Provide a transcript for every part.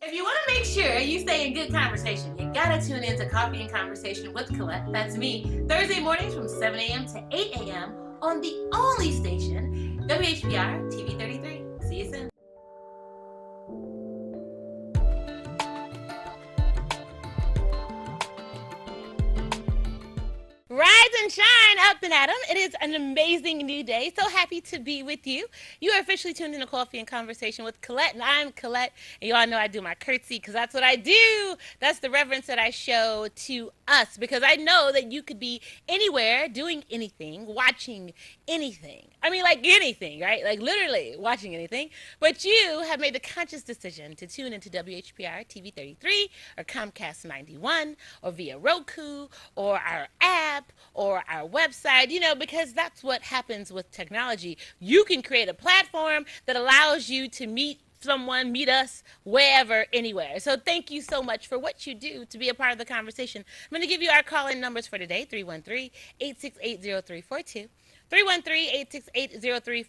If you want to make sure you stay in good conversation, you gotta tune in to Coffee and Conversation with Collette. That's me. Thursday mornings from 7 a.m. to 8 a.m. on the only station, WHPR TV 33. See you soon. Rise and shine up and at 'em. It is an amazing new day. So happy to be with you. You are officially tuned in to Coffee and Conversation with Collette, and I'm Collette. And you all know I do my curtsy because that's what I do. That's the reverence that I show to us because I know that you could be anywhere doing anything, watching anything. I mean, like anything, right? Like literally watching anything. But you have made the conscious decision to tune into WHPR TV 33 or Comcast 91 or via Roku or our app or our website, because that's what happens with technology. You can create a platform that allows you to meet someone, meet us wherever, anywhere. So thank you so much for what you do to be a part of the conversation. I'm going to give you our call-in numbers for today, 313-868-0342. 313-868-0351,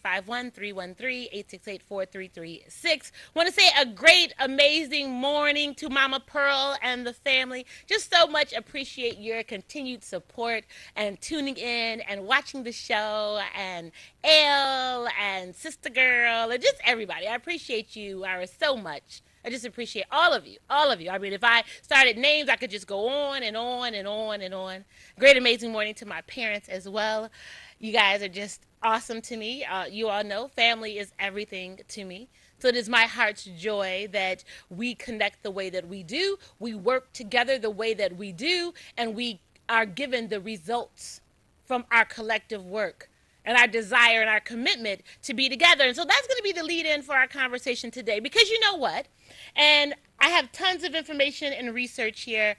313-868-4336. Want to say a great, amazing morning to Mama Pearl and the family. Just so much appreciate your continued support and tuning in and watching the show, and Elle and Sister Girl and just everybody. I appreciate you, Iris, so much. I just appreciate all of you, all of you. I mean, if I started names, I could just go on and on and on and on. Great, amazing morning to my parents as well. You guys are just awesome to me. You all know family is everything to me. So it is my heart's joy that we connect the way that we do, we work together the way that we do, and we are given the results from our collective work and our desire and our commitment to be together. And so that's going to be the lead in for our conversation today, because you know what? And I have tons of information and research here.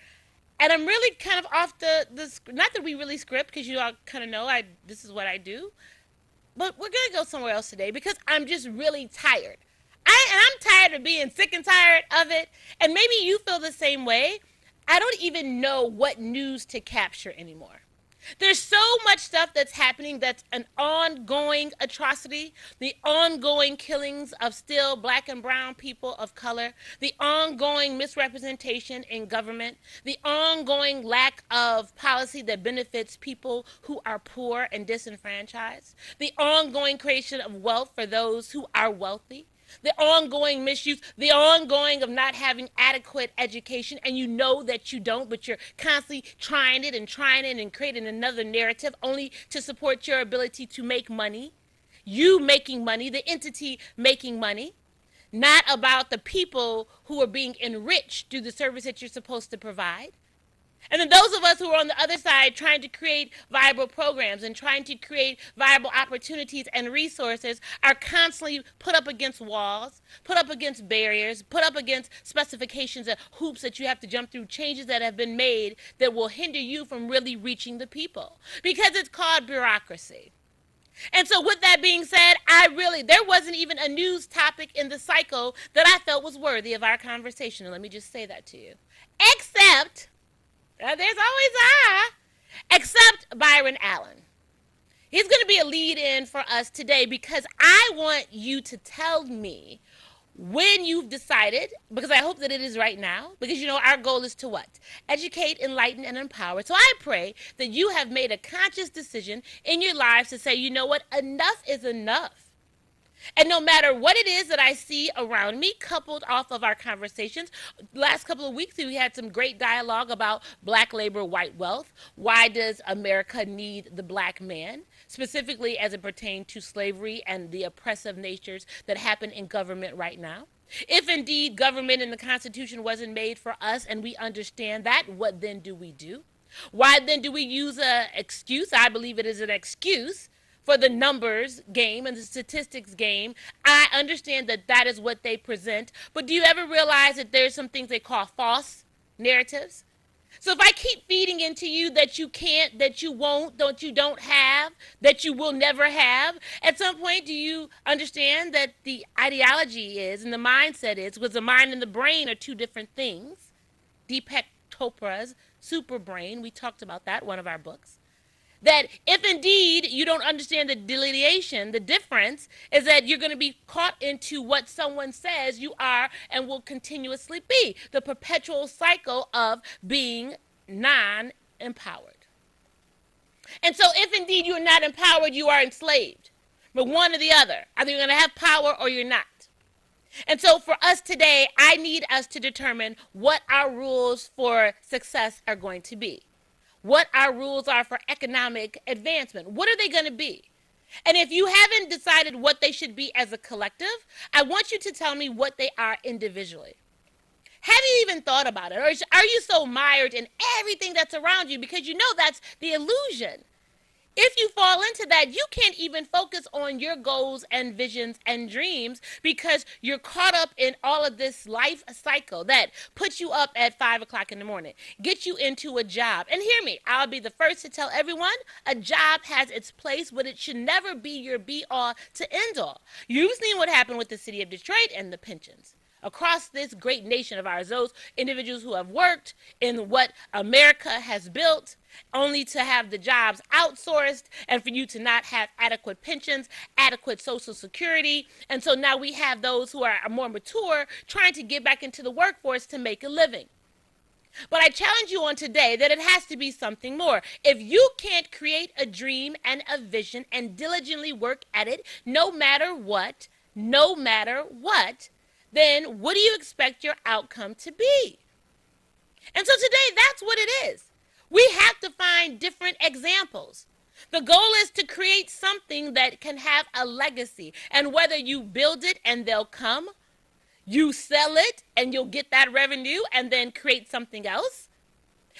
And I'm really kind of off the not that we really script, because you all kind of know this is what I do. But we're going to go somewhere else today because I'm just really tired. I'm tired of being sick and tired of it. And maybe you feel the same way. I don't even know what news to capture anymore. There's so much stuff that's happening that's an ongoing atrocity. The ongoing killings of still black and brown people of color. The ongoing misrepresentation in government. The ongoing lack of policy that benefits people who are poor and disenfranchised. The ongoing creation of wealth for those who are wealthy. The ongoing misuse, the ongoing of not having adequate education, and you know that you don't, but you're constantly trying it and creating another narrative only to support your ability to make money. You making money, the entity making money, not about the people who are being enriched through the service that you're supposed to provide. And then those of us who are on the other side trying to create viable programs and trying to create viable opportunities and resources are constantly put up against walls, put up against barriers, put up against specifications and hoops that you have to jump through, changes that have been made that will hinder you from really reaching the people. Because it's called bureaucracy. And so with that being said, there wasn't even a news topic in the cycle that I felt was worthy of our conversation. And let me just say that to you. Except... there's always except Byron Allen. He's going to be a lead-in for us today because I want you to tell me when you've decided, because I hope that it is right now, because our goal is to what? Educate, enlighten, and empower. So I pray that you have made a conscious decision in your lives to say, you know what, enough is enough. And no matter what it is that I see around me, coupled off of our conversations, last couple of weeks we had some great dialogue about black labor, white wealth. Why does America need the black man? Specifically as it pertained to slavery and the oppressive natures that happen in government right now. If indeed government in the Constitution wasn't made for us and we understand that, what then do we do? Why then do we use an excuse? I believe it is an excuse for the numbers game and the statistics game. I understand that that is what they present. But do you ever realize that there's some things they call false narratives? So if I keep feeding into you that you can't, that you won't, that you don't have, that you will never have, at some point do you understand that the ideology is and the mindset is, because the mind and the brain are two different things. Deepak Chopra's Super Brain, we talked about that, one of our books. That if indeed you don't understand the delineation, the difference is that you're going to be caught into what someone says you are and will continuously be. The perpetual cycle of being non-empowered. And so if indeed you're not empowered, you are enslaved. But one or the other. Either you're going to have power or you're not. And so for us today, I need us to determine what our rules for success are going to be. What our rules are for economic advancement. What are they going to be? And if you haven't decided what they should be as a collective, I want you to tell me what they are individually. Have you even thought about it? Or are you so mired in everything that's around you because you know that's the illusion? If you fall into that, you can't even focus on your goals and visions and dreams because you're caught up in all of this life cycle that puts you up at 5 o'clock in the morning, gets you into a job. And hear me, I'll be the first to tell everyone a job has its place, but it should never be your be-all to end-all. You've seen what happened with the city of Detroit and the pensions. Across this great nation of ours, those individuals who have worked in what America has built, only to have the jobs outsourced and for you to not have adequate pensions, adequate Social Security. And so now we have those who are more mature trying to get back into the workforce to make a living. But I challenge you on today that it has to be something more. If you can't create a dream and a vision and diligently work at it, no matter what, then what do you expect your outcome to be? And so today, that's what it is. We have to find different examples. The goal is to create something that can have a legacy. And whether you build it and they'll come, you sell it and you'll get that revenue and then create something else.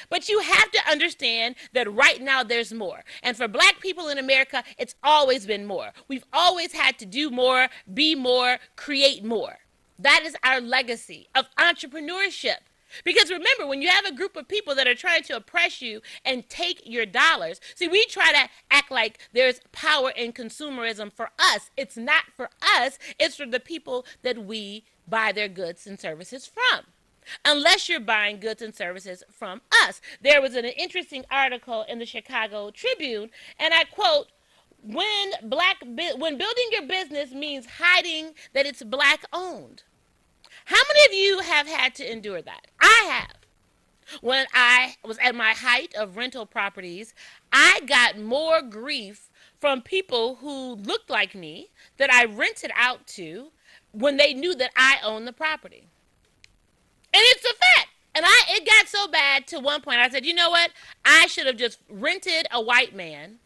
But you have to understand that right now there's more. And for Black people in America, it's always been more. We've always had to do more, be more, create more. That is our legacy of entrepreneurship. Because remember, when you have a group of people that are trying to oppress you and take your dollars, see, we try to act like there's power in consumerism for us. It's not for us. It's for the people that we buy their goods and services from. Unless you're buying goods and services from us. There was an interesting article in the Chicago Tribune, and I quote, when building your business means hiding that it's Black owned. How many of you have had to endure that? I have. When I was at my height of rental properties, I got more grief from people who looked like me that I rented out to when they knew that I owned the property. And it's a fact. And it got so bad to one point I said, you know what? I should have just rented a white man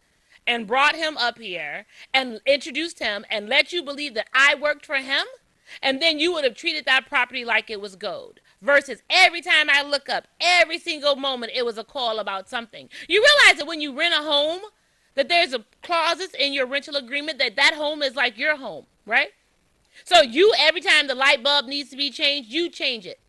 and brought him up here and introduced him and let you believe that I worked for him. And then you would have treated that property like it was gold. Versus every time I look up, every single moment, it was a call about something. You realize that when you rent a home, that there's a clauses in your rental agreement that home is like your home, right? So you, every time the light bulb needs to be changed, you change it.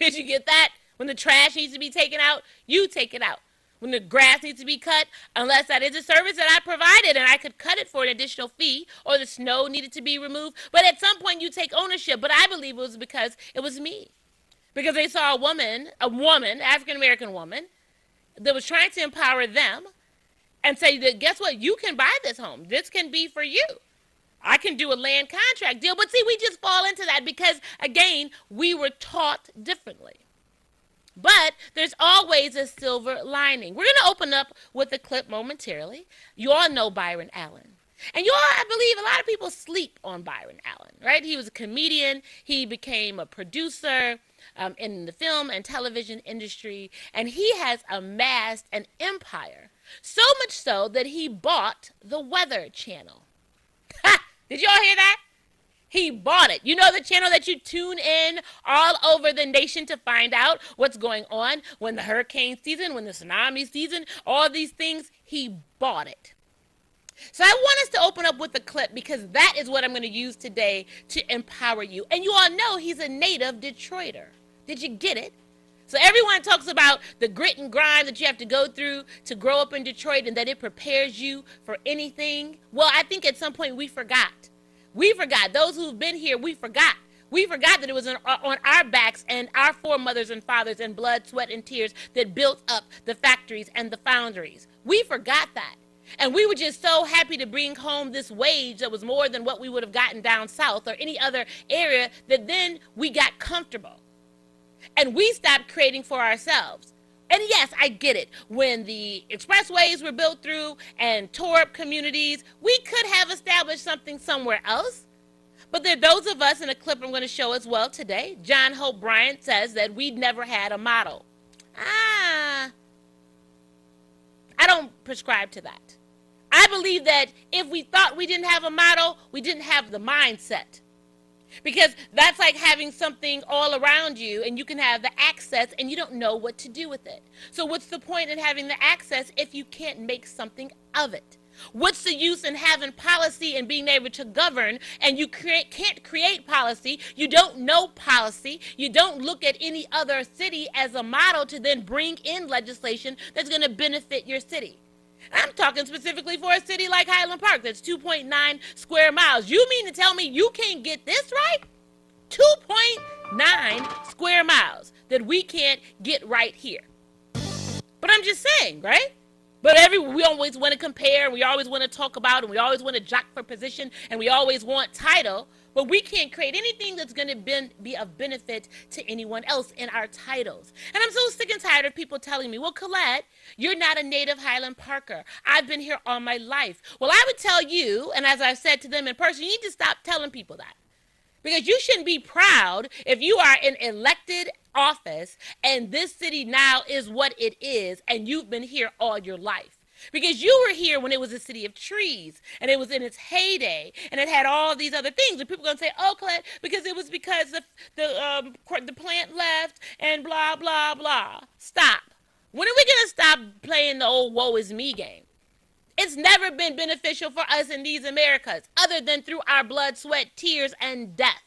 Did you get that? When the trash needs to be taken out, you take it out. When the grass needs to be cut, unless that is a service that I provided and I could cut it for an additional fee, or the snow needed to be removed. But at some point you take ownership. But I believe it was because it was me. Because they saw a woman, African-American woman, that was trying to empower them and say that, guess what? You can buy this home. This can be for you. I can do a land contract deal. But see, we just fall into that because, again, we were taught differently. But there's always a silver lining. We're going to open up with a clip momentarily. You all know Byron Allen. And you all, I believe, a lot of people sleep on Byron Allen, right? He was a comedian. He became a producer in the film and television industry. And he has amassed an empire. So much so that he bought the Weather Channel. Ha! Did you all hear that? He bought it. You know the channel that you tune in all over the nation to find out what's going on when the hurricane season, when the tsunami season, all these things, he bought it. So I want us to open up with a clip because that is what I'm going to use today to empower you. And you all know he's a native Detroiter. Did you get it? So everyone talks about the grit and grind that you have to go through to grow up in Detroit and that it prepares you for anything. Well, I think at some point we forgot. We forgot. Those who've been here, we forgot We forgot that it was on our backs and our foremothers and fathers and blood, sweat, and tears that built up the factories and the foundries. We forgot that. And we were just so happy to bring home this wage that was more than what we would have gotten down south or any other area, that then we got comfortable. And we stopped creating for ourselves. And yes, I get it. When the expressways were built through and tore up communities, we could have established something somewhere else. But there are those of us, in a clip I'm going to show as well today. John Hope Bryant says that we'd never had a model. I don't prescribe to that. I believe that if we thought we didn't have a model, we didn't have the mindset. Because that's like having something all around you and you can have the access and you don't know what to do with it. So what's the point in having the access if you can't make something of it? What's the use in having policy and being able to govern and you can't create policy? You don't know policy. You don't look at any other city as a model to then bring in legislation that's going to benefit your city. I'm talking specifically for a city like Highland Park that's 2.9 square miles. You mean to tell me you can't get this right? 2.9 square miles that we can't get right here. But I'm just saying, right? But we always want to compare, and we always want to talk about, and we always want to jock for position, and we always want title, but we can't create anything that's going to be of benefit to anyone else in our titles. And I'm so sick and tired of people telling me, well, Collette, you're not a native Highland Parker. I've been here all my life. Well, I would tell you, and as I've said to them in person, you need to stop telling people that. Because you shouldn't be proud if you are in elected office and this city now is what it is and you've been here all your life. Because you were here when it was a city of trees and it was in its heyday and it had all these other things. And people are going to say, oh, Collette, because the plant left and blah, blah, blah. Stop. When are we going to stop playing the old woe is me game? It's never been beneficial for us in these Americas other than through our blood, sweat, tears, and death.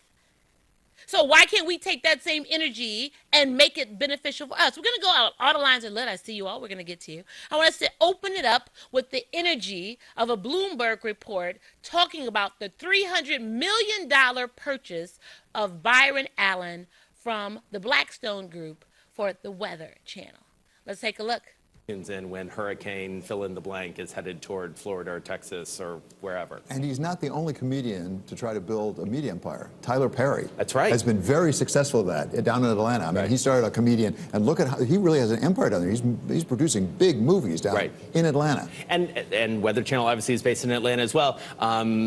So why can't we take that same energy and make it beneficial for us? We're going to go out. All the lines are lit. I see you all. We're going to get to you. I want us to open it up with the energy of a Bloomberg report talking about the $300 million purchase of Byron Allen from the Blackstone Group for the Weather Channel. Let's take a look. In when hurricane fill in the blank is headed toward Florida or Texas or wherever. And he's not the only comedian to try to build a media empire. Tyler Perry, that's right, has been very successful at that down in Atlanta. I mean, he started a comedian, and look at how he really has an empire down there. He's producing big movies down in Atlanta. And Weather Channel obviously is based in Atlanta as well.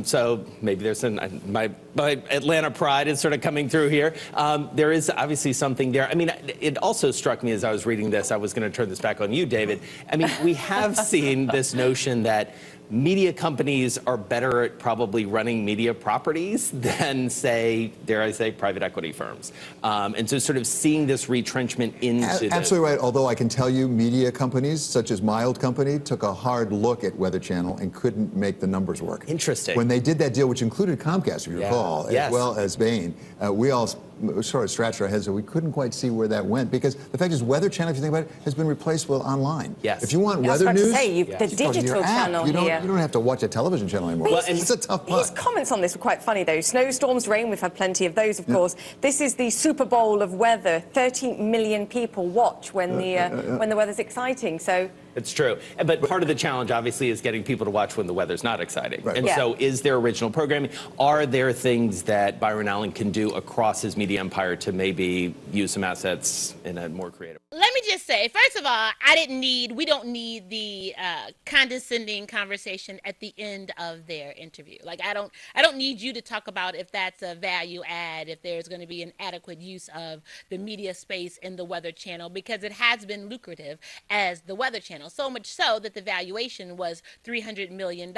So maybe there's my Atlanta pride is sort of coming through here. There is obviously something there. I mean, it also struck me as I was reading this. I was going to turn this back on you, David. I mean, we have seen this notion that media companies are better at probably running media properties than, say, dare I say, private equity firms. And so sort of seeing this retrenchment into Absolutely right. Although I can tell you media companies, such as my old company, took a hard look at Weather Channel and couldn't make the numbers work. Interesting. When they did that deal, which included Comcast, if you recall, as well as Bain, we all sort of scratched our heads, so we couldn't quite see where that went, because the fact is Weather Channel, if you think about it, has been replaced with online. Yes. If you want weather news, the digital channel here. You don't have to watch a television channel anymore. Well, it's a tough part. His comments on this were quite funny, though. Snowstorms, rain, we've had plenty of those, of course. This is the Super Bowl of weather. 30 million people watch when the weather's exciting. So it's true. But part of the challenge, obviously, is getting people to watch when the weather's not exciting. Right. And so is there original programming? Are there things that Byron Allen can do across his media empire to maybe use some assets in a more creative way? Let me just say, first of all, we don't need the condescending conversation at the end of their interview. Like, I don't need you to talk about if that's a value add, if there's going to be an adequate use of the media space in the Weather Channel, because it has been lucrative as the Weather Channel. So much so that the valuation was $300 million.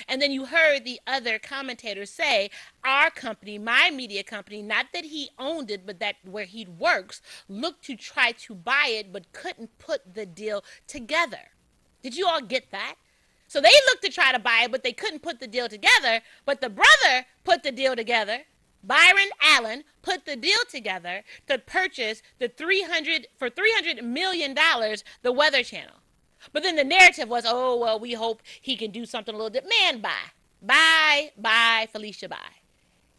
And then you heard the other commentators say, our company, my media company, not that he owned it, but that where he works, looked to try to buy it, but couldn't put the deal together. Did you all get that? So they looked to try to buy it, but they couldn't put the deal together. But the brother put the deal together. Byron Allen put the deal together to purchase for $300 million, the Weather Channel. But then the narrative was, oh, well, we hope he can do something a little bit. Man, bye, Felicia, bye.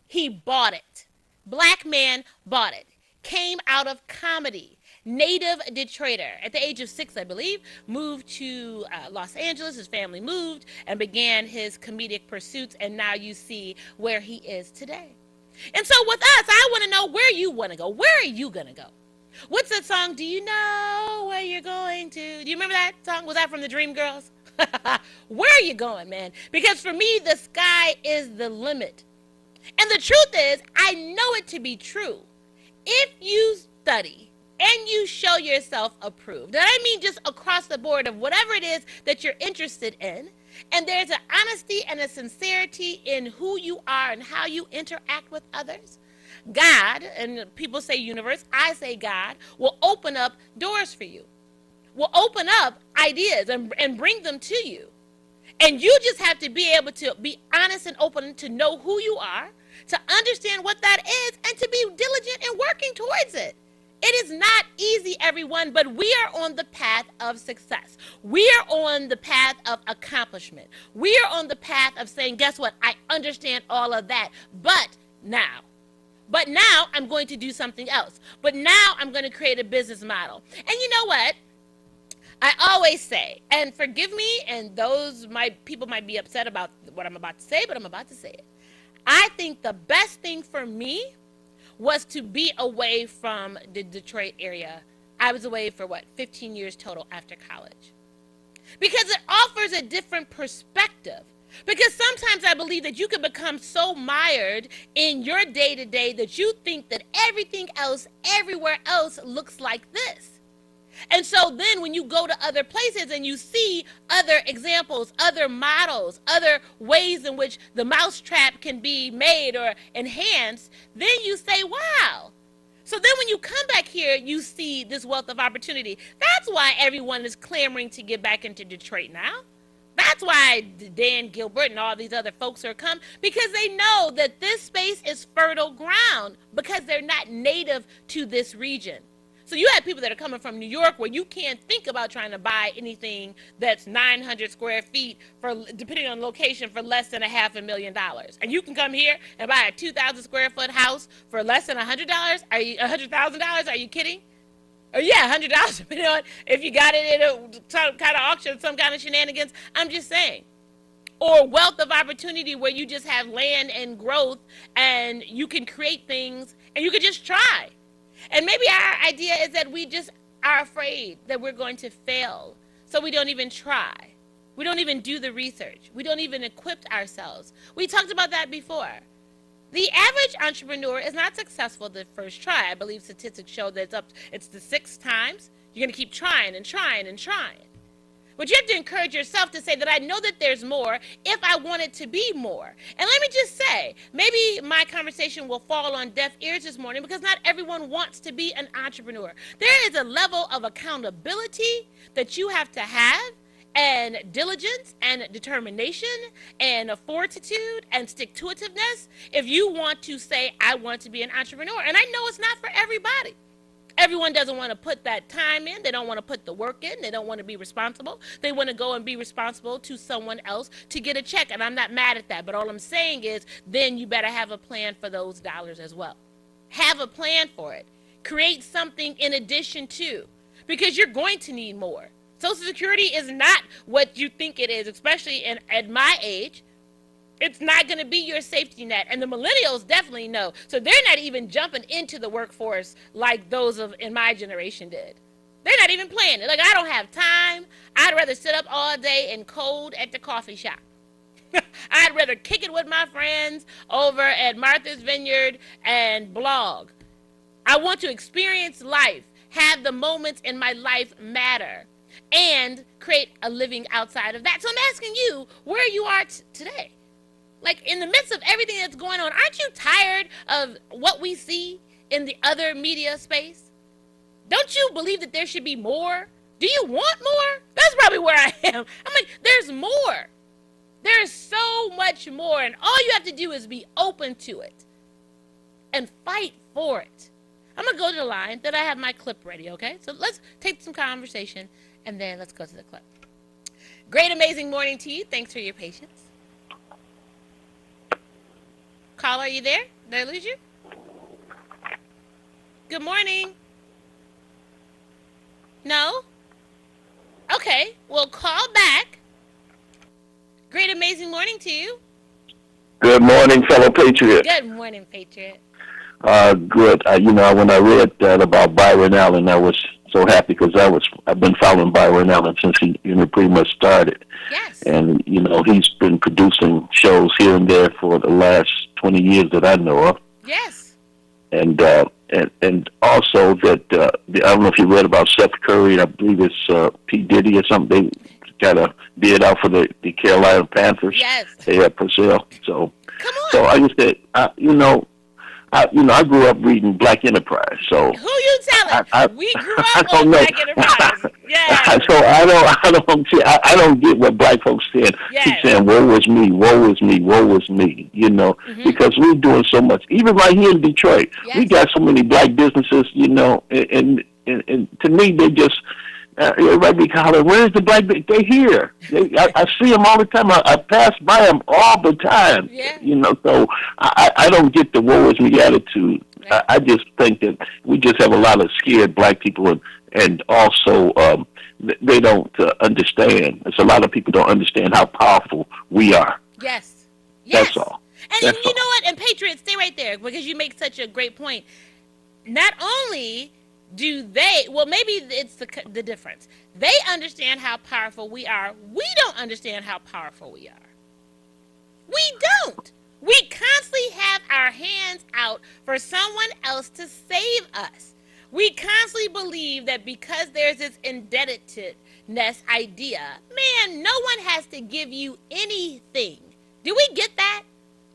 He bought it. Black man bought it. Came out of comedy. Native Detroiter. At the age of 6, I believe, moved to Los Angeles. His family moved and began his comedic pursuits. And now you see where he is today. And so with us, I want to know where you want to go. Where are you going to go? What's that song? Do you know where you're going to? Do you remember that song? Was that from the Dreamgirls? Where are you going, man? Because for me, the sky is the limit. And the truth is, I know it to be true. If you study and you show yourself approved, and I mean just across the board of whatever it is that you're interested in, and there's an honesty and a sincerity in who you are and how you interact with others, God, and people say universe, I say God, will open up doors for you, will open up ideas and bring them to you. And you just have to be able to be honest and open to know who you are, to understand what that is, and to be diligent in working towards it. It is not easy, everyone, but we are on the path of success. We are on the path of accomplishment. We are on the path of saying, guess what? I understand all of that. But now I'm going to do something else. But now I'm going to create a business model. And you know what? I always say, and forgive me, and people might be upset about what I'm about to say, but I'm about to say it. I think the best thing for me was to be away from the Detroit area. I was away for 15 years total after college. Because it offers a different perspective. Because sometimes I believe that you can become so mired in your day-to-day that you think that everything else, everywhere else looks like this. And so then when you go to other places and you see other examples, other models, other ways in which the mousetrap can be made or enhanced, then you say, wow. So then when you come back here, you see this wealth of opportunity. That's why everyone is clamoring to get back into Detroit now. That's why Dan Gilbert and all these other folks are come, because they know that this space is fertile ground because they're not native to this region. So you have people that are coming from New York where you can't think about trying to buy anything that's 900 square feet, depending on location, for less than $500,000. And you can come here and buy a 2,000 square foot house for less than $100. $100,000? Are you kidding? Or yeah, $100, depending on if you got it in some kind of auction, some kind of shenanigans. I'm just saying. Or wealth of opportunity where you just have land and growth and you can create things and you can just try. And maybe our idea is that we just are afraid that we're going to fail. So we don't even try. We don't even do the research. We don't even equip ourselves. We talked about that before. The average entrepreneur is not successful the first try. I believe statistics show that it's the 6 times. You're going to keep trying and trying and trying. But you have to encourage yourself to say that I know that there's more if I want it to be more. And let me just say, maybe my conversation will fall on deaf ears this morning because not everyone wants to be an entrepreneur. There is a level of accountability that you have to have, and diligence and determination and fortitude and stick-to-itiveness if you want to say, I want to be an entrepreneur. And I know it's not for everybody. Everyone doesn't want to put that time in. They don't want to put the work in. They don't want to be responsible. They want to go and be responsible to someone else to get a check. And I'm not mad at that. But all I'm saying is then you better have a plan for those dollars as well. Have a plan for it. Create something in addition to, because you're going to need more. Social Security is not what you think it is, especially at my age. It's not going to be your safety net. And the millennials definitely know. So they're not even jumping into the workforce like those in my generation did. They're not even playing it. Like, I don't have time. I'd rather sit up all day and code at the coffee shop. I'd rather kick it with my friends over at Martha's Vineyard and blog. I want to experience life, have the moments in my life matter, and create a living outside of that. So I'm asking you where you are today. Like, in the midst of everything that's going on, aren't you tired of what we see in the other media space? Don't you believe that there should be more? Do you want more? That's probably where I am. I'm like, there's more. There's so much more, and all you have to do is be open to it and fight for it. I'm going to go to the line, then I have my clip ready, okay? So let's take some conversation, and then let's go to the clip. Great, amazing morning to you. Thanks for your patience. Caller, are you there? Did I lose you? Good morning. No? Okay, well, call back. Great, amazing morning to you. Good morning, fellow patriot. Good morning, Patriot. Good. When I read that about Byron Allen, I was so happy because I've been following Byron Allen since he pretty much started. Yes. And he's been producing shows here and there for the last 20 years that I know of. Yes. And also that I don't know if you read about Seth Curry. I believe it's P. Diddy or something. They got a bid out for the Carolina Panthers. Yes. They have for sale. So, come on. So I just said, I grew up reading Black Enterprise. So who you telling? We grew up on Black Enterprise. Yeah. So I don't get what black folks saying. Yes. Keep saying, "Woe is me, woe is me, woe is me." Because we're doing so much. Even right here in Detroit, yes. we got so many black businesses. And to me, they just. Everybody be calling, where's the black? They're here. I see them all the time. I pass by them all the time. Yeah. So I don't get the woe is me attitude. Right. I just think that we just have a lot of scared black people, and also they don't understand. There's a lot of people don't understand how powerful we are. Yes. That's all. And you know what? And Patriots, stay right there because you make such a great point. Not only do they, well, maybe it's the difference. They understand how powerful we are. We don't understand how powerful we are. We don't. We constantly have our hands out for someone else to save us. We constantly believe that because there's this indebtedness idea, man, no one has to give you anything. Do we get that?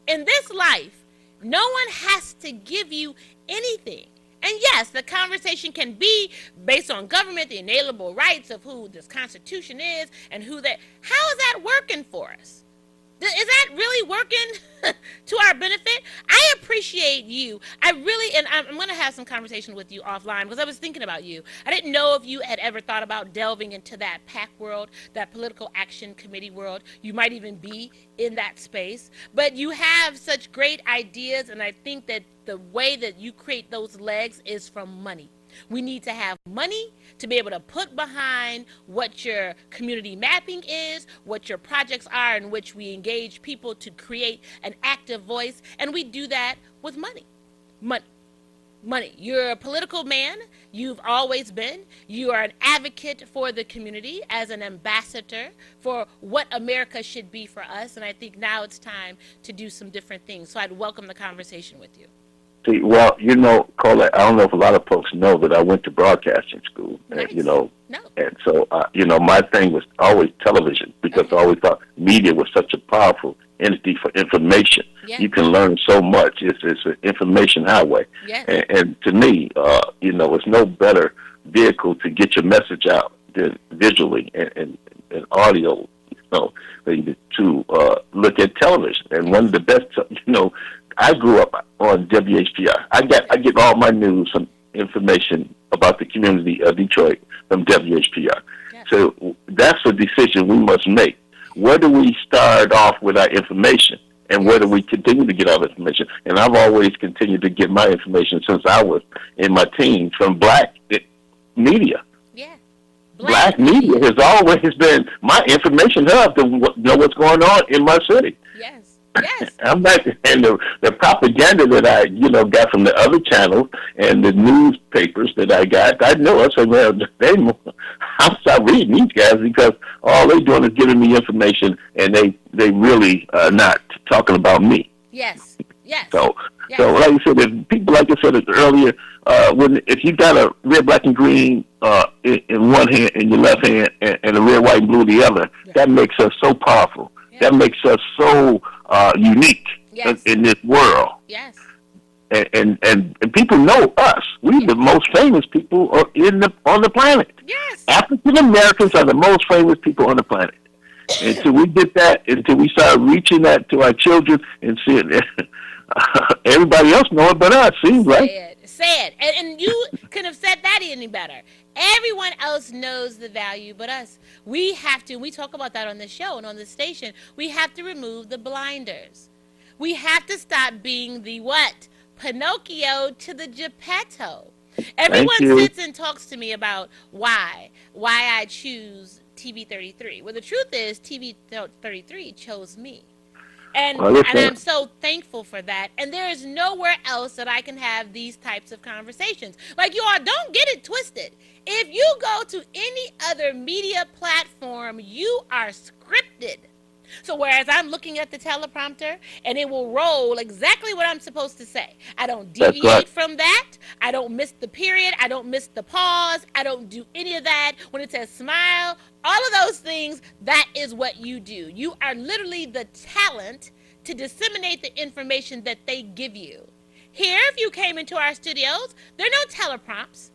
In this life, no one has to give you anything. And yes, the conversation can be based on government, the inalienable rights of who this Constitution is and who that. How is that working for us? Is that really working to our benefit? I appreciate you. I really, and I'm going to have some conversation with you offline because I was thinking about you. I didn't know if you had ever thought about delving into that PAC world, that political action committee world. You might even be in that space, but you have such great ideas, and I think that the way that you create those legs is from money. We need to have money to be able to put behind what your community mapping is, what your projects are in which we engage people to create an active voice, and we do that with money. Money. You're a political man. You've always been. You are an advocate for the community as an ambassador for what America should be for us, and I think now it's time to do some different things. So I'd welcome the conversation with you. See, well, Collette, I don't know if a lot of folks know that I went to broadcasting school. Nice. No. And so, my thing was always television because I always thought media was such a powerful entity for information. Yeah. You can learn so much. It's an information highway. Yeah. And to me, it's no better vehicle to get your message out than visually and audio, to look at television. And one of the best, I grew up on WHPR. I get all my news and information about the community of Detroit from WHPR. Yeah. So that's a decision we must make. Where do we start off with our information, and where do we continue to get our information? And I've always continued to get my information since I was in my teens from black media. Yeah. Black media has always been my information hub to know what's going on in my city. Yes. Yes. I'm not, and the propaganda that I, got from the other channels and the newspapers that I got, I know. I said, well, I'll stop reading these guys because all they're doing is giving me information, and they really are not talking about me. Yes. Yes. So like I said, if people, like I said earlier, if you got a red, black, and green in one hand, in your left hand, and a red, white, and blue the other, that makes us so powerful. Yes. That makes us so unique in this world. Yes. And people know us. We're the most famous people on the planet. Yes. African Americans are the most famous people on the planet. Until we get that, until we start reaching that to our children and see it, everybody else know it but us. Seems like. Say it. And you couldn't have said that any better. Everyone else knows the value but us. We have to, we talk about that on the show and on the station, we have to remove the blinders. We have to stop being the what? Pinocchio to the Geppetto. Everyone Thank you. sits and talks to me about why I choose TV 33. Well, the truth is TV 33 chose me. And Well, listen, I'm so thankful for that. And there is nowhere else that I can have these types of conversations. Like, you all, don't get it twisted. If you go to any other media platform, you are scripted. So whereas I'm looking at the teleprompter and it will roll exactly what I'm supposed to say. I don't that's right. deviate from that. I don't miss the period. I don't miss the pause. I don't do any of that. When it says smile, all of those things, that is what you do. You are literally the talent to disseminate the information that they give you. Here, if you came into our studios, there are no teleprompts.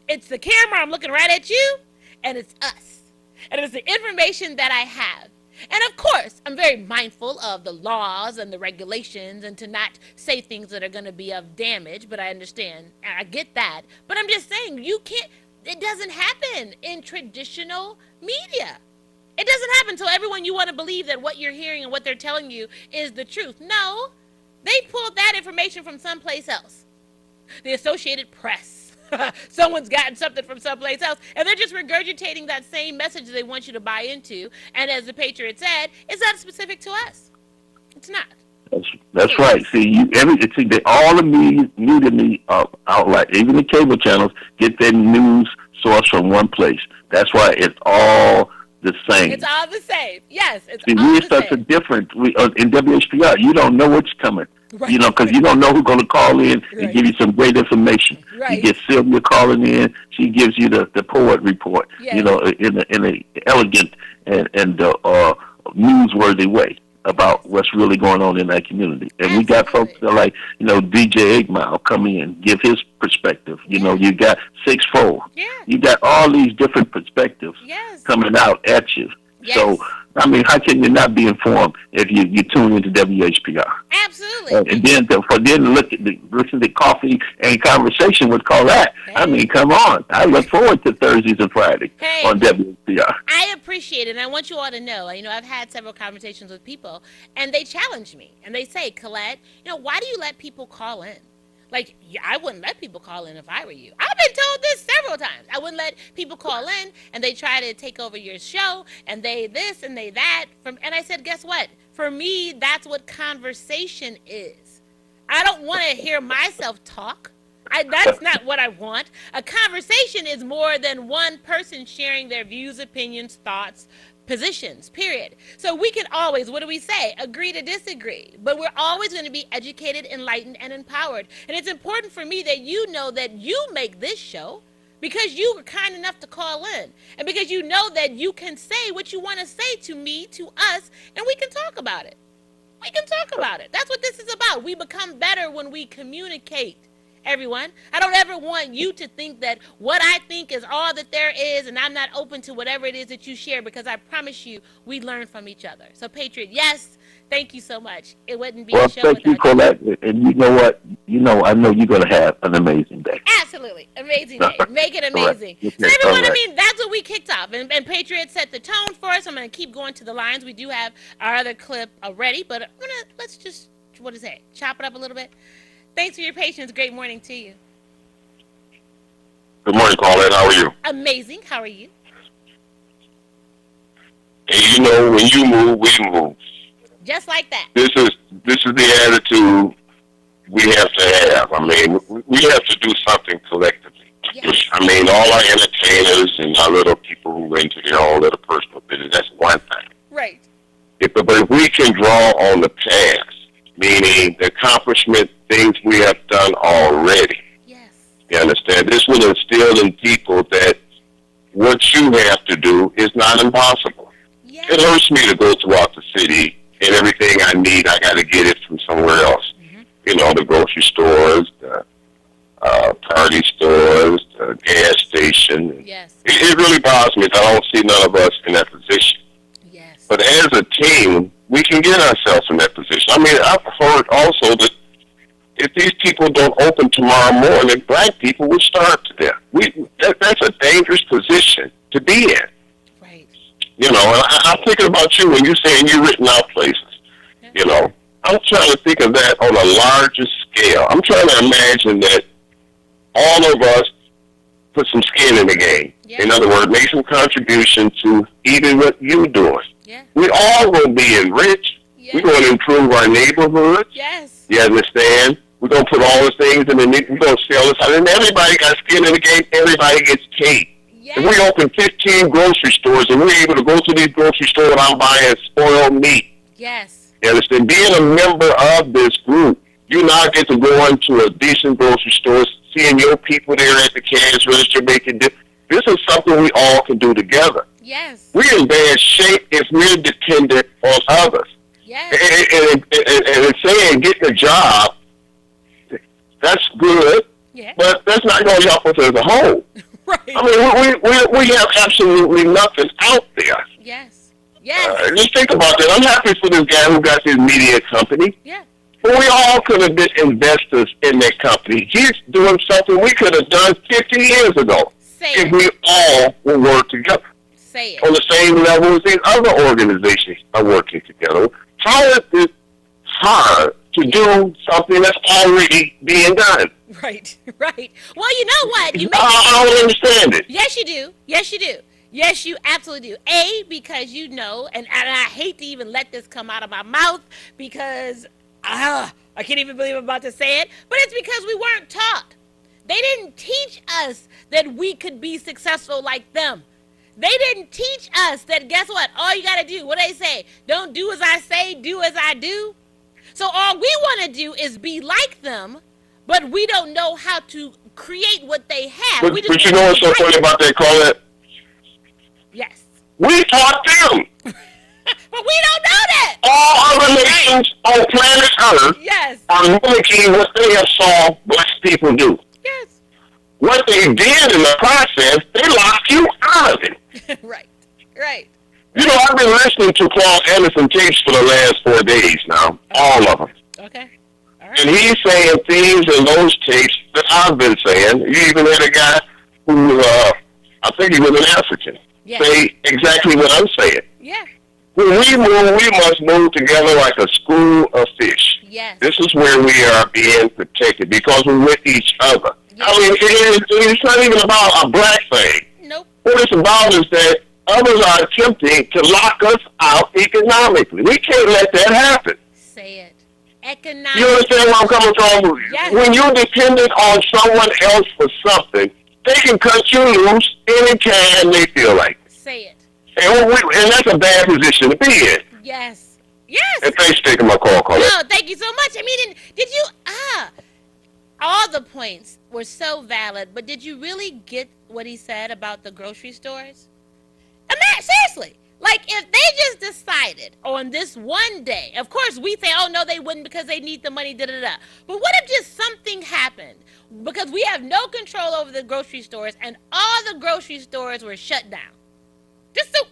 It's the camera, I'm looking right at you, and it's us. And it's the information that I have. And of course, I'm very mindful of the laws and the regulations and to not say things that are going to be of damage, but I understand. I get that. But I'm just saying, it doesn't happen in traditional media. It doesn't happen. So everyone, you want to believe that what you're hearing and what they're telling you is the truth. No, they pulled that information from someplace else. The Associated Press. Someone's gotten something from someplace else, and they're just regurgitating that same message they want you to buy into. And as the Patriot said, it's not specific to us. It's not. That's right. See, all the media outlet, even the cable channels, get their news source from one place. That's why it's all the same. It's all the same. Yes, it's See, all we're the such a same. different. In WHPR, you don't know what's coming. Right. You know, because you don't know who's going to call in Right. and give you some great information. Right. You get Sylvia calling in; she gives you the poet report. Yes. You know, in an elegant and newsworthy way about what's really going on in that community. And we got folks that are like, DJ Igmile come in, give his perspective. You know, you got 6-4. Yeah. You got all these different perspectives Yes. coming out at you. Yes. So, I mean, how can you not be informed if you tune into WHPR? Absolutely. And then listen to Coffee and Conversation with Collette. Hey. I mean, come on. I look forward to Thursdays and Fridays on WHPR. I appreciate it, and I want you all to know, I've had several conversations with people, and they challenge me, and they say, Collette, why do you let people call in? Like, I wouldn't let people call in if I were you. I've been told this several times. I wouldn't let people call in, and they try to take over your show, and they this and they that. And I said, guess what? For me, that's what conversation is. I don't want to hear myself talk. That's not what I want. A conversation is more than one person sharing their views, opinions, thoughts, positions, period. So we can always, what do we say? Agree to disagree. But we're always going to be educated, enlightened, and empowered. And it's important for me that you know that you make this show because you were kind enough to call in. And because you know that you can say what you want to say to me, to us, and we can talk about it. We can talk about it. That's what this is about. We become better when we communicate. Everyone, I don't ever want you to think that what I think is all that there is and I'm not open to whatever it is that you share, because I promise you we learn from each other. So Patriot, yes, thank you so much. It wouldn't be a show thank you, Collette. And you know what? I know you're going to have an amazing day. Absolutely. Amazing day. Make it amazing. Right. So everyone, that's what we kicked off. And Patriot set the tone for us. I'm going to keep going to the lines. We do have our other clip already, but let's just, chop it up a little bit. Thanks for your patience. Great morning to you. Good morning, Collette. How are you? Amazing. How are you? And when you move, we move. Just like that. This is the attitude we have to have. I mean, we have to do something collectively. Yes. I mean, all our entertainers and our little people who are into their own little personal business, that's one thing. Right. But if we can draw on the past, meaning the accomplishment, things we have done already. Yes. You understand? This will instill in people that what you have to do is not impossible. Yes. It hurts me to go throughout the city and everything I need, I got to get it from somewhere else. Mm-hmm. The grocery stores, the party stores, the gas station. Yes. It really bothers me that I don't see none of us in that position. Yes. But as a team, we can get ourselves in that position. I mean, I've heard also that if these people don't open tomorrow morning, black people will starve to death. That's a dangerous position to be in. Right. And I'm thinking about you when you're saying you've written out places. Yeah. I'm trying to think of that on a larger scale. I'm trying to imagine that all of us put some skin in the game. Yeah. In other words, make some contribution to even what you're doing. Yeah. We all going to be enriched. Yeah. We're going to improve our neighborhoods. Yes. You understand? We're going to put all the things in the we're going to sell this out. And everybody got skin in the game. Everybody gets paid. Yes. If we open 15 grocery stores and we're able to go to these grocery stores without buying spoiled meat. Yes. You understand? Being a member of this group, you now get to go into a decent grocery store, seeing your people there at the cash register making this. This is something we all can do together. Yes. We're in bad shape if we're dependent on others. Yes. And it's saying getting a job, that's good, Yeah. but that's not going to help us as a whole. Right. I mean, we have absolutely nothing out there. Yes. Yes. Just think about that. I'm happy for this guy who got his media company. Yeah. But we all could have been investors in that company. He's doing something we could have done 50 years ago Say if it. we all would work together Say it. on the same level as these other organizations are working together. How is it hard to do something that's already being done? Right. Right. Well, you know what? You make I don't understand it. Yes, you do. Yes, you do. Yes, you absolutely do. A, because you know, and I hate to even let this come out of my mouth because I can't even believe I'm about to say it, but it's because we weren't taught. They didn't teach us that we could be successful like them. They didn't teach us that, guess what? All you got to do, what they say, don't do as I say, do as I do. So all we want to do is be like them, but we don't know how to create what they have. But you know what's so funny about that, Collette? Yes. We taught them. But we don't know that. All other nations on planet Earth Yes. are mimicking what they have saw black people do. Yes. What they did in the process, they locked you out of it. Right. Right. You know, I've been listening to Paul Anderson tapes for the last 4 days now, all of them. Okay. All right. And he's saying things in those tapes that I've been saying. You even had a guy who, I think he was an African, Yeah. say exactly what I'm saying. Yeah. When we move, we must move together like a school of fish. Yes. This is where we are being protected because we're with each other. Yes. I mean, it's not even about a black thing. Nope. What it's about is that others are attempting to lock us out economically. We can't let that happen. Say it. Economic. You understand where I'm coming from? Yes. When you're dependent on someone else for something, they can cut you loose anytime they feel like. Say it. And that's a bad position to be in. Yes. Yes. And thanks for taking my call, Collette. No, thank you so much. I mean, did you, all the points were so valid, but did you really get what he said about the grocery stores? I mean, seriously, like if they just decided on this one day, of course we say, oh no, they wouldn't because they need the money, da-da-da. But what if just something happened? Because we have no control over the grocery stores and all the grocery stores were shut down. Just so,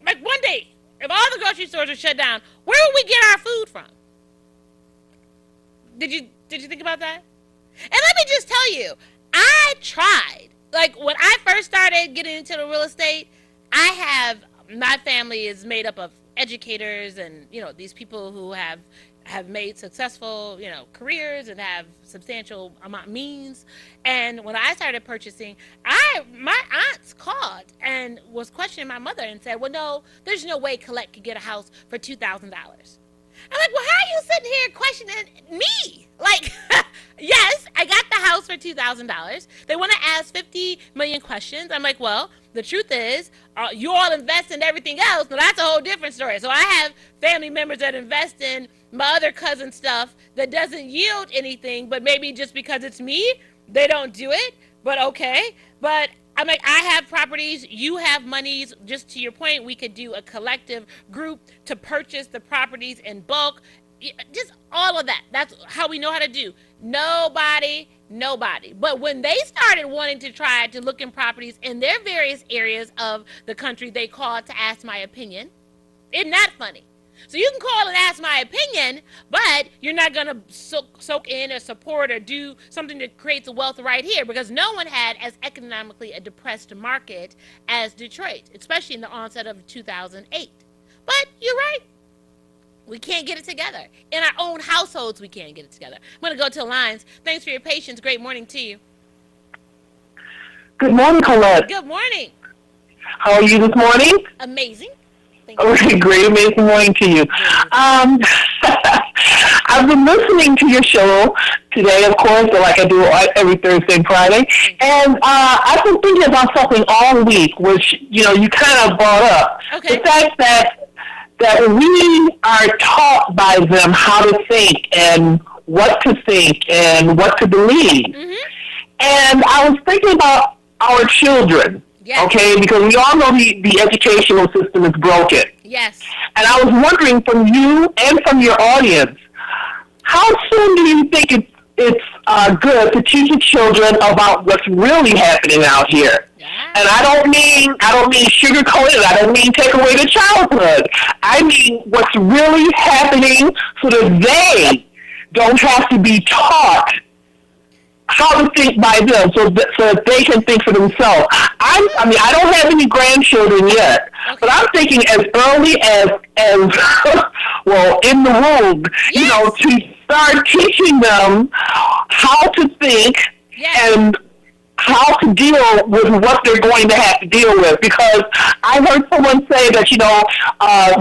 like one day, if all the grocery stores are shut down, where would we get our food from? Did you think about that? And let me just tell you, I tried. Like when I first started getting into the real estate, my family is made up of educators and, you know, these people who have made successful, you know, careers and have substantial amount means. And when I started purchasing, my aunts called and was questioning my mother and said, well, no, there's no way Collette could get a house for $2,000. I'm like, well, how are you sitting here questioning me? Like, yes, I got the house for $2,000. They want to ask 50 million questions. I'm like, well, the truth is, you all invest in everything else. But that's a whole different story. So I have family members that invest in my other cousin's stuff that doesn't yield anything, but maybe just because it's me, they don't do it. But okay. But I'm like, I have properties, you have monies. Just to your point, we could do a collective group to purchase the properties in bulk. Just all of that. That's how we know how to do. Nobody. But when they started wanting to try to look in properties in their various areas of the country, they called to ask my opinion. Isn't that funny? So you can call and ask my opinion, but you're not going to soak in or support or do something that creates a wealth right here, because no one had as economically a depressed market as Detroit, especially in the onset of 2008. But you're right. We can't get it together. In our own households, we can't get it together. I'm going to go to the lines. Thanks for your patience. Great morning to you. Good morning, Collette. Good morning. How are you this morning? Amazing. Okay, great, amazing morning to you. I've been listening to your show today, of course, like I do every Thursday and Friday, and I've been thinking about something all week, which, you kind of brought up. Okay. The fact that we are taught by them how to think and what to think and what to believe. Mm-hmm. And I was thinking about our children. Yes. Okay, because we all know the educational system is broken. Yes. And I was wondering from you and from your audience, how soon do you think it's good to teach the children about what's really happening out here? Yeah. And I don't mean sugarcoat it. I don't mean take away the childhood. I mean what's really happening so that they don't have to be taught how to think by them, so that they can think for themselves. I don't have any grandchildren yet, but I'm thinking as early as well, in the womb, yes. To start teaching them how to think yes. and how to deal with what they're going to have to deal with. Because I heard someone say that,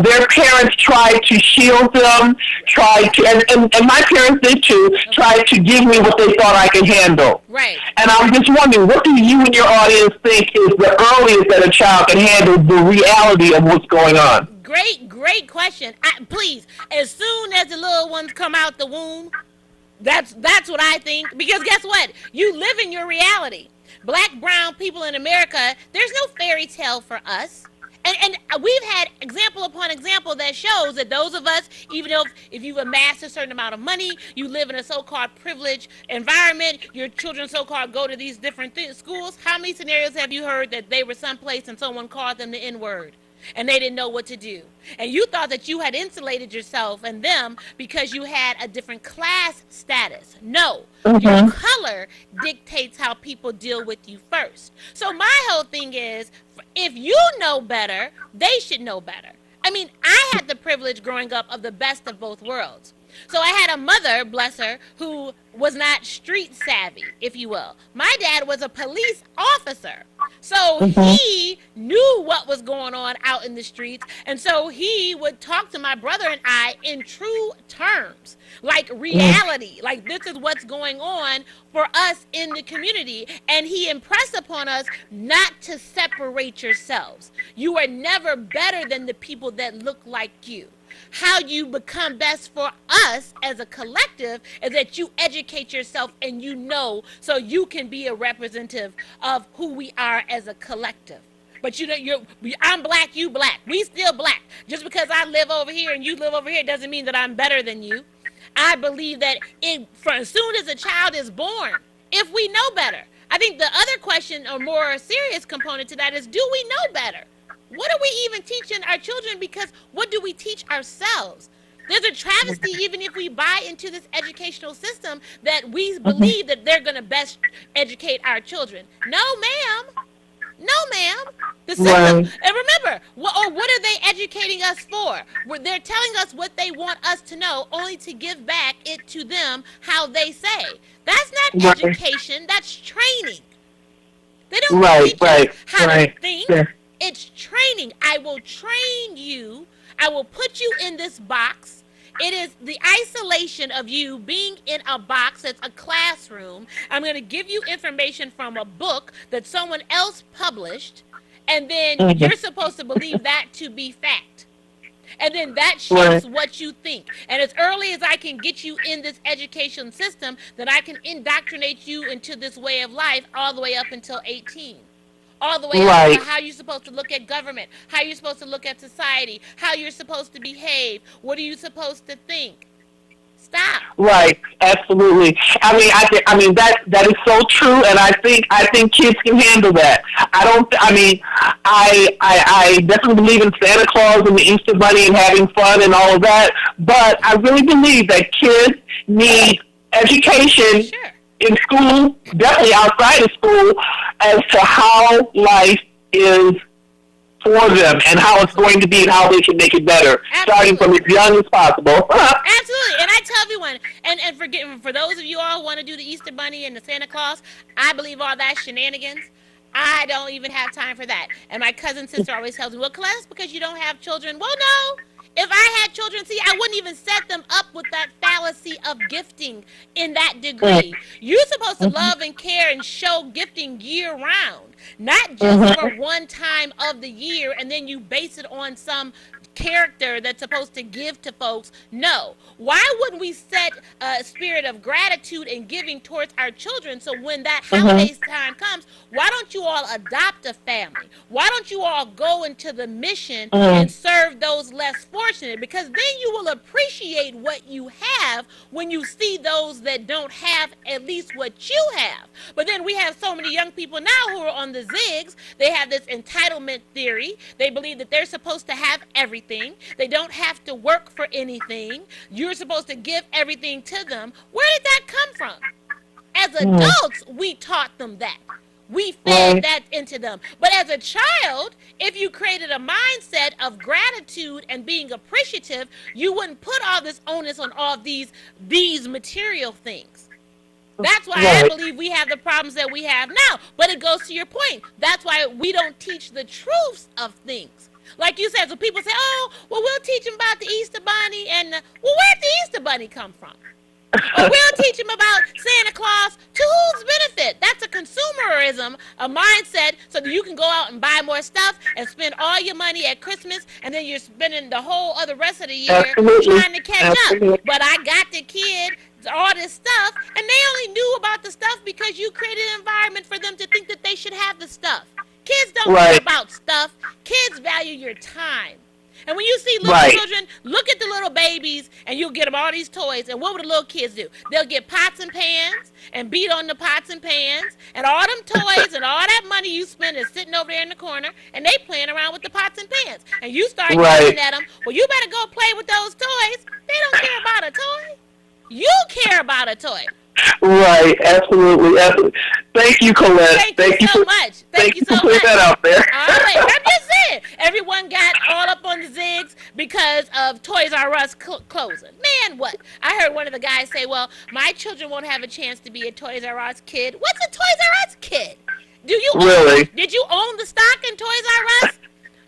their parents tried to shield them, and my parents did too, tried to give me what they thought I could handle. Right. And I'm just wondering, what do you and your audience think is the earliest that a child can handle the reality of what's going on? Great question. Please, as soon as the little ones come out the womb, that's what I think. Because guess what? You live in your reality. Black, brown people in America, there's no fairy tale for us. And we've had example upon example that shows that those of us, even if you've amassed a certain amount of money, you live in a so-called privileged environment, your children so-called go to these different schools, how many scenarios have you heard that they were someplace and someone called them the N-word? And they didn't know what to do. And you thought that you had insulated yourself and them because you had a different class status. No, your color dictates how people deal with you first. So my whole thing is, if you know better, they should know better. I mean, I had the privilege growing up of the best of both worlds. So I had a mother, bless her, who was not street savvy, if you will. My dad was a police officer. So he knew what was going on out in the streets. And so he would talk to my brother and I in true terms, like reality, like this is what's going on for us in the community. And he impressed upon us not to separate yourselves. You are never better than the people that look like you. How you become best for us as a collective is that you educate yourself and so you can be a representative of who we are as a collective. But I'm black, you black. We still black. Just because I live over here and you live over here doesn't mean that I'm better than you. I believe that as soon as a child is born, if we know better. I think the other question or more serious component to that is, do we know better? What are we even teaching our children? Because what do we teach ourselves? There's a travesty even if we buy into this educational system that we believe that they're going to best educate our children. No, ma'am. No, ma'am. The system. And remember, what are they educating us for? They're telling us what they want us to know, only to give back it to them how they say. That's not education. That's training. They don't teach us how to think. Yeah. It's training. I will train you. I will put you in this box. It is the isolation of you being in a box that's a classroom. I'm going to give you information from a book that someone else published, and then you're supposed to believe that to be fact. And then that shapes what you think. And as early as I can get you in this education system, then I can indoctrinate you into this way of life all the way up until 18. All the way up to how you're supposed to look at government, how you're supposed to look at society, how you're supposed to behave, what are you supposed to think. Stop. Right, absolutely. I mean that is so true, and I think kids can handle that. I definitely believe in Santa Claus and the Easter Bunny and having fun and all of that, but I really believe that kids need education. Sure. In school, definitely outside of school, as to how life is for them and how it's going to be and how they can make it better, starting from as young as possible. Absolutely. And I tell everyone, and for those of you all who want to do the Easter Bunny and the Santa Claus, I believe all that's shenanigans. I don't even have time for that. And my cousin sister always tells me, well, Collette, it's because you don't have children. Well, no. If I had children, see, I wouldn't even set them up with that fallacy of gifting in that degree. You're supposed to love and care and show gifting year round, not just for one time of the year and then you base it on some character that's supposed to give to folks. No. Why wouldn't we set a spirit of gratitude and giving towards our children so when that holiday time comes, why don't you all adopt a family? Why don't you all go into the mission and serve those less fortunate? Because then you will appreciate what you have when you see those that don't have at least what you have. But then we have so many young people now who are on the zigs. They have this entitlement theory. They believe that they're supposed to have everything. They don't have to work for anything. You're supposed to give everything to them. Where did that come from? As adults, we taught them that. We fed that into them. But as a child, if you created a mindset of gratitude and being appreciative, you wouldn't put all this onus on all these material things. That's why I believe we have the problems that we have now. But it goes to your point. That's why we don't teach the truths of things. Like you said, so people say, oh, well, we'll teach them about the Easter Bunny. And, well, where'd the Easter Bunny come from? Or we'll teach them about Santa Claus. To whose benefit? That's a consumerism, a mindset, so that you can go out and buy more stuff and spend all your money at Christmas, and then you're spending the whole other rest of the year trying to catch up. But I got the kid all this stuff, and they only knew about the stuff because you created an environment for them to think that they should have the stuff. Kids don't care about stuff. Kids value your time. And when you see little children, look at the little babies, and you'll get them all these toys. And what would the little kids do? They'll get pots and pans and beat on the pots and pans. And all them toys and all that money you spend is sitting over there in the corner, and they playing around with the pots and pans. And you start yelling at them, well, you better go play with those toys. They don't care about a toy. You care about a toy. Right, absolutely, absolutely. Thank you, Collette. Thank you so much. Thank you so much. Put that out there. All right, I'm just saying. Everyone got all up on the zigs because of Toys R Us closing. Man, what? I heard one of the guys say, well, my children won't have a chance to be a Toys R Us kid. What's a Toys R Us kid? Did you own the stock in Toys R Us?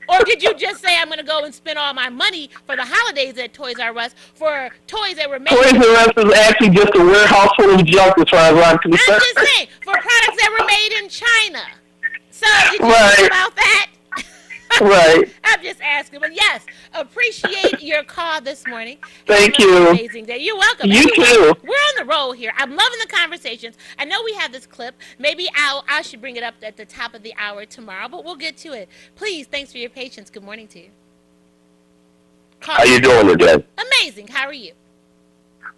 Or did you just say, I'm going to go and spend all my money for the holidays at Toys R Us for toys that were made? Toys R Us is actually just a warehouse full of junk as far as I'm concerned. I'm just saying, for products that were made in China. So, did you think about that? Right. I'm just asking. But yes, appreciate your call this morning. Thank you. Amazing day. You're welcome. You too. We're on the roll here. I'm loving the conversations. I know we have this clip. Maybe I should bring it up at the top of the hour tomorrow, but we'll get to it. Please, thanks for your patience. Good morning to you. How you doing today? Amazing. How are you?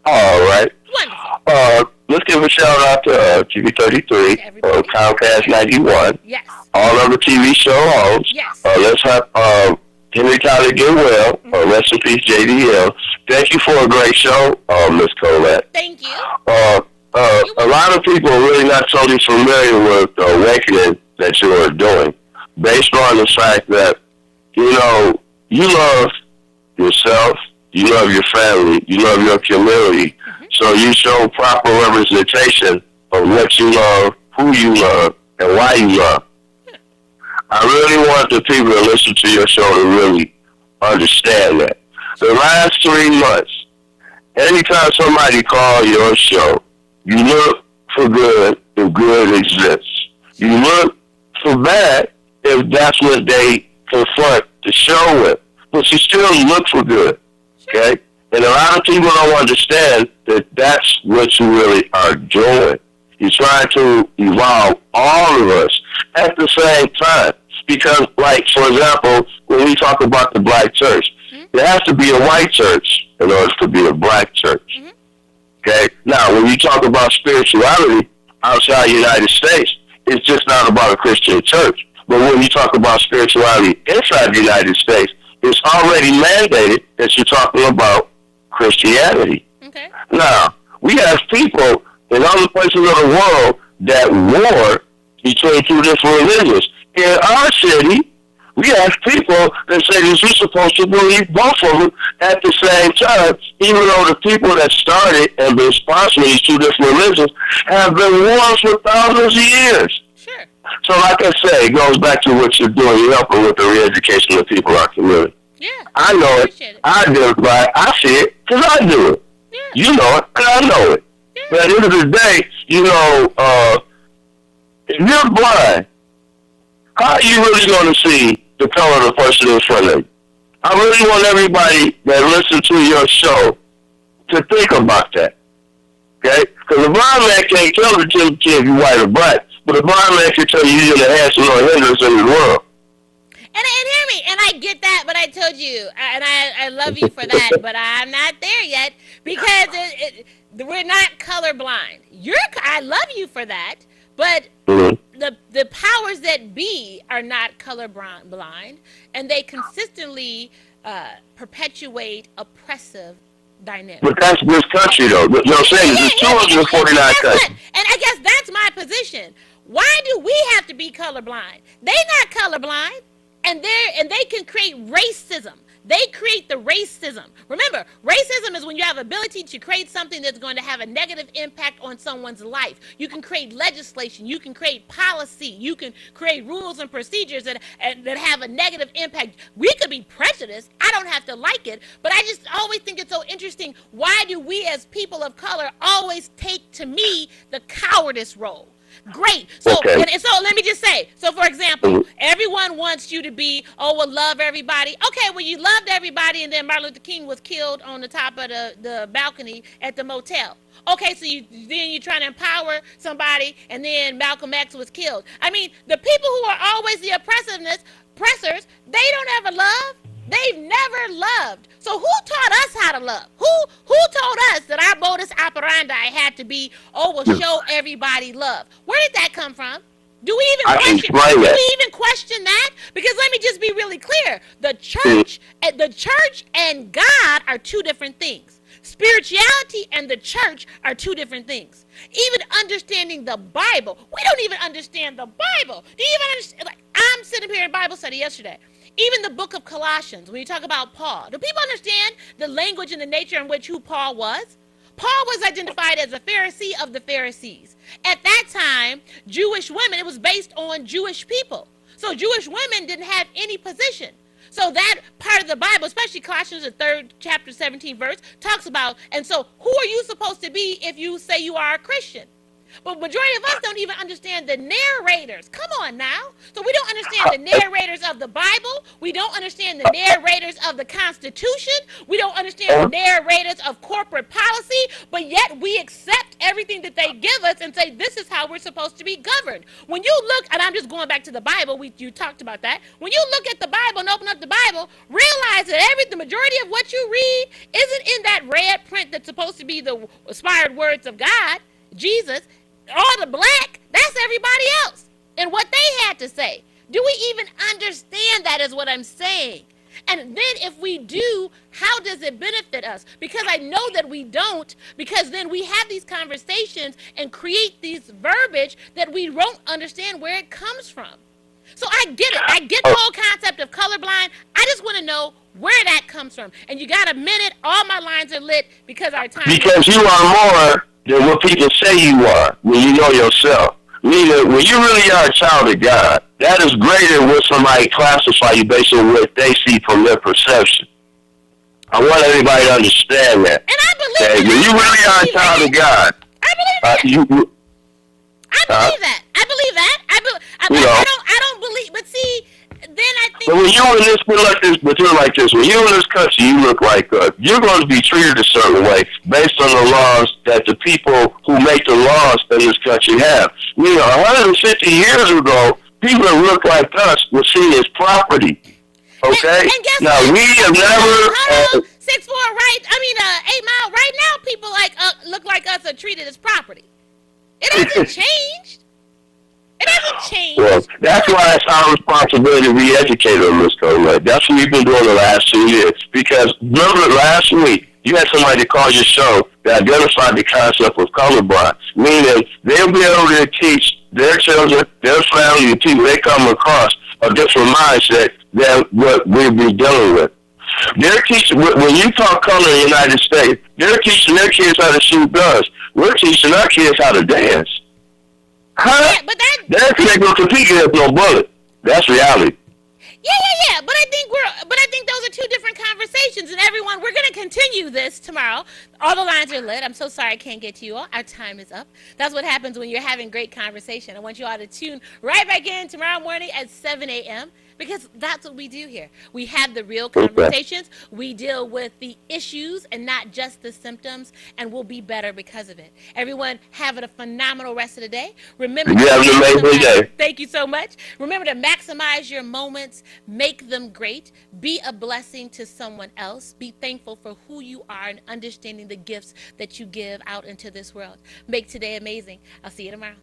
All right. Wonderful. Let's give a shout out to TV 33, Comcast 91. Yes. All of the TV show hosts. Yes. Let's have Henry Tyler get well. Rest in peace, JDL. Thank you for a great show, Miss Collette. Thank you. A lot of people are really not totally familiar with the awakening that you are doing, based on the fact that, you know, you love yourself, you love your family, you love your community, so you show proper representation of what you love, who you love, and why you love. I really want the people that listen to your show to really understand that. The last 3 months, anytime somebody calls your show, you look for good if good exists. You look for bad if that's what they confront the show with. But you still look for good, okay? And a lot of people don't understand that that's what you really are doing. You're trying to evolve all of us at the same time. Because, like, for example, when we talk about the black church, there has to be a white church in order to be a black church. Okay? Now, when you talk about spirituality outside the United States, it's just not about a Christian church. But when you talk about spirituality inside the United States, it's already mandated that you're talking about Christianity. Okay. Now, we have people in other places of the world that war between two different religions. In our city, we have people that say that you're supposed to believe both of them at the same time, even though the people that started and been sponsoring these two different religions have been wars for thousands of years. Sure. So like I say, it goes back to what you're doing. You're helping with the re-education of people in our community. Yeah. I know it. I do it, right? I see it because I do it. Yeah. You know it, and I know it. Yeah. But at the end of the day, you know, if you're blind, how are you really going to see the color of the person in front of you? I really want everybody that listens to your show to think about that. Okay? Because a blind man can't tell the difference if you're white or black, but a blind man can tell you you're the handsome or hindrance in the world. And hear me, and I get that, but I told you, and I love you for that, but I'm not there yet because we're not colorblind. I love you for that, but the powers that be are not colorblind, and they consistently perpetuate oppressive dynamics. But that's this country, though. You know what I'm saying? There's 249 countries. And I guess that's my position. Why do we have to be colorblind? They're not colorblind. And they can create racism. They create the racism. Remember, racism is when you have ability to create something that's going to have a negative impact on someone's life. You can create legislation. You can create policy. You can create rules and procedures that have a negative impact. We could be prejudiced. I don't have to like it. But I just always think it's so interesting. Why do we as people of color always take, to me, the cowardice role? Great. So, okay. and so let me just say, so for example, everyone wants you to be, love everybody. Okay, well, you loved everybody, and then Martin Luther King was killed on the top of the balcony at the motel. Okay, so you're trying to empower somebody, and then Malcolm X was killed. I mean, the people who are always the oppressors, they don't ever love. They've never loved. So who taught us how to love? Who told us that our modus operandi had to be, we'll show everybody love? Where did that come from? Do we even question that? Because let me just be really clear. The church and God are two different things. Spirituality and the church are two different things. Even understanding the Bible. We don't even understand the Bible. Do you even understand? Like, I'm sitting here in Bible study yesterday. Even the book of Colossians, when you talk about Paul, do people understand the language and the nature in which who Paul was? Paul was identified as a Pharisee of the Pharisees. At that time, Jewish women, it was based on Jewish people. So Jewish women didn't have any position. So that part of the Bible, especially Colossians, the 3rd chapter, 17th verse, talks about, and so who are you supposed to be if you say you are a Christian? But majority of us don't even understand the narrators. Come on now. So we don't understand the narrators of the Bible. We don't understand the narrators of the Constitution. We don't understand the narrators of corporate policy. But yet we accept everything that they give us and say this is how we're supposed to be governed. When you look, and I'm just going back to the Bible, you talked about that. When you look at the Bible and open up the Bible, realize that the majority of what you read isn't in that red print that's supposed to be the inspired words of God, Jesus. All the black, that's everybody else and what they had to say. Do we even understand that is what I'm saying? And then if we do, how does it benefit us? Because I know that we don't, because then we have these conversations and create these verbiage that we won't understand where it comes from. So I get it. I get the whole concept of colorblind. I just want to know where that comes from. And you got a minute. All my lines are lit because our time. Because you are more than what people say you are when you know yourself. Meaning, when you really are a child of God, that is greater than what somebody classify you based on what they see from their perception. I want everybody to understand that. And I believe that. When you really are a child of God, I believe that. I believe that. I believe that. I don't believe, but see, then I think. But when you're in this, you're like this. When you're in this country, you look like you're going to be treated a certain way based on the laws that the people who make the laws in this country have. 150 years ago, people that look like us were seen as property. Okay. And guess now what? we have never. 6'4", right? 8 Mile. Right now, people look like us are treated as property. It hasn't changed. It hasn't changed. Well, that's why it's our responsibility to re-educate them, Ms. Collette. That's what we've been doing the last 2 years. Because remember last week, you had somebody call your show that identified the concept of colorblind, meaning they'll be able to teach their children, their family, the people they come across a different mindset than what we'll be dealing with. They're teaching, when you talk color in the United States, they're teaching their kids how to shoot guns. We're teaching our kids how to dance. Huh? Yeah, but that. That ain't gonna compete against no bullet. That's reality. Yeah. But I think those are two different conversations. And everyone, we're going to continue this tomorrow. All the lines are lit. I'm so sorry I can't get to you all. Our time is up. That's what happens when you're having great conversation. I want you all to tune right back in tomorrow morning at 7 a.m. because that's what we do here. We have the real conversations. We deal with the issues and not just the symptoms, and we'll be better because of it. Everyone, have a phenomenal rest of the day. Remember to maximize. Thank you so much. Remember to maximize your moments, make them great, be a blessing to someone else, be thankful for who you are and understanding the gifts that you give out into this world. Make today amazing. I'll see you tomorrow.